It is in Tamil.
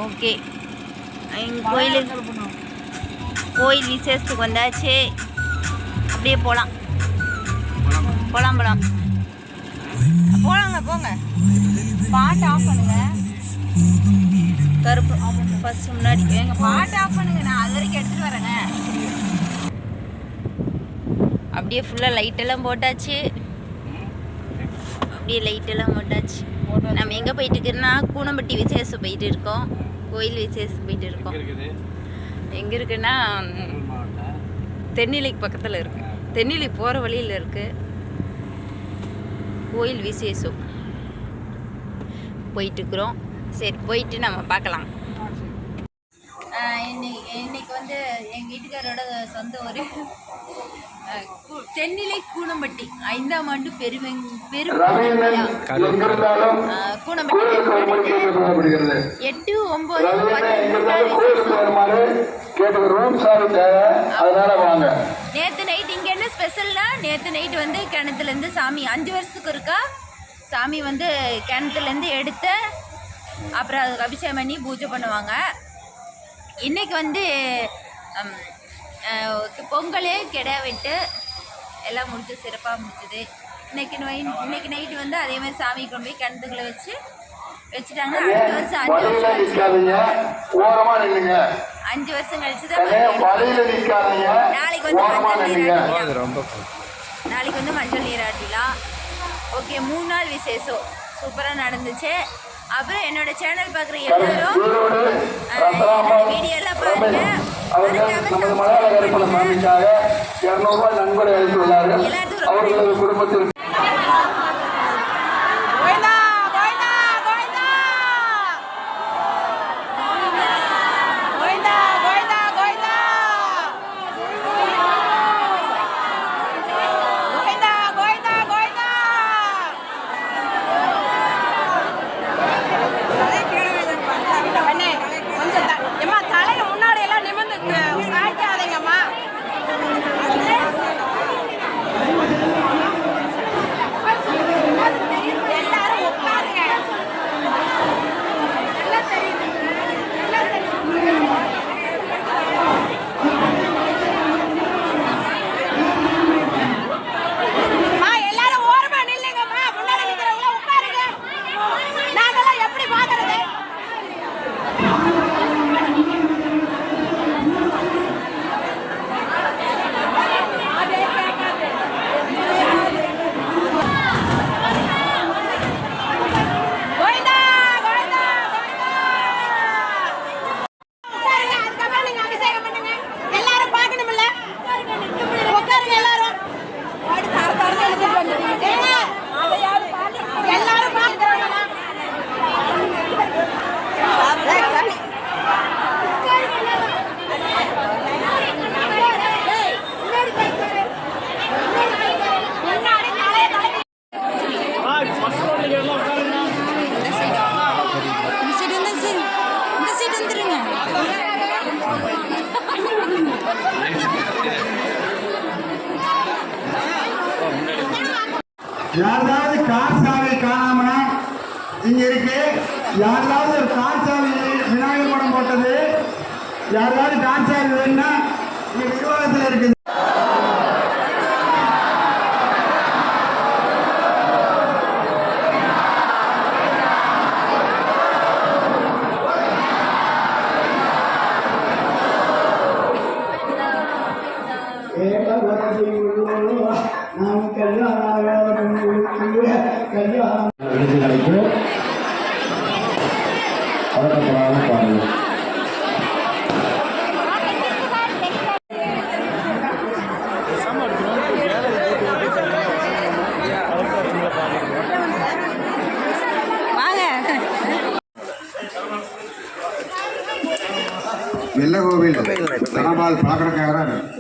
ஓகே, கோயில் விசேஷத்துக்கு வந்தாச்சு. அப்படியே போகலாம் போகலாங்க. போங்க. பாட்டு ஆஃப் பண்ணுங்க. கருப்பு ஃபர்ஸ்ட் முன்னாடி எங்கள் பாட்டு ஆஃப் பண்ணுங்க. நான் அது வரைக்கும் எடுத்துகிட்டு வரேங்க. அப்படியே ஃபுல்லாக லைட்டெல்லாம் போட்டாச்சு. நம்ம எங்கே போயிட்டு இருக்கிறோன்னா கூனம்பட்டி விசேஷம் போயிட்டு இருக்கோம். கோயில் விசேஷம் போயிட்டு இருக்கோம். எங்கே இருக்குன்னா தென்னிலைக்கு பக்கத்தில் இருக்குது. தென்னிலை போகிற வழியில் இருக்குது கோயில் விசேஷம். போயிட்டுருக்குறோம். சரி, போயிட்டு நம்ம பார்க்கலாம். இன்னைக்கு வந்து எங்கள் வீட்டுக்காரோட சொந்த ஊர் தென்னிலை கூனம்பட்டி 5ஆம் ஆண்டு கூனம்பட்டி 8, 9 நேற்று நைட் இங்கே என்ன ஸ்பெஷல்னா, நேற்று நைட் வந்து கிணத்துலேருந்து சாமி 5 வருஷத்துக்கு இருக்கா சாமி வந்து கிணத்துலேருந்து எடுத்து அப்புறம் அதுக்கு அபிஷேகம் பண்ணி பூஜை பண்ணுவாங்க. இன்றைக்கி வந்து பொங்கலே கிடா விட்டு எல்லாம் முடிஞ்சு சிறப்பாக முடிஞ்சுது. இன்னைக்கு நைட்டு வந்து அதே மாதிரி சாமி கொண்டு போய் கிணத்துக்குள்ள வச்சுட்டாங்க. அடுத்த வருஷம் 5 வருஷம் கழிச்சு தான் நாளைக்கு வந்து மஞ்சள் நீராட்டிலாம். ஓகே, 3 நாள் விசேஷம் சூப்பராக நடந்துச்சு. அப்புறம் என்னோட சேனல் பார்க்குற எல்லாரும் வீடியோலாம் பாருங்க. எல்லாத்துக்கும் யாராவது கார் சாவி காணாம இங்க இருக்கு. யாராவது ஒரு கார் சாவி விநாயகர் படம் போட்டது, யாராவது கார் சாவி வேணும்னா இங்க நிர்வாகத்தில் இருக்குது. வெள்ளகோவில் தனபால் பழக்கடைக்காரர்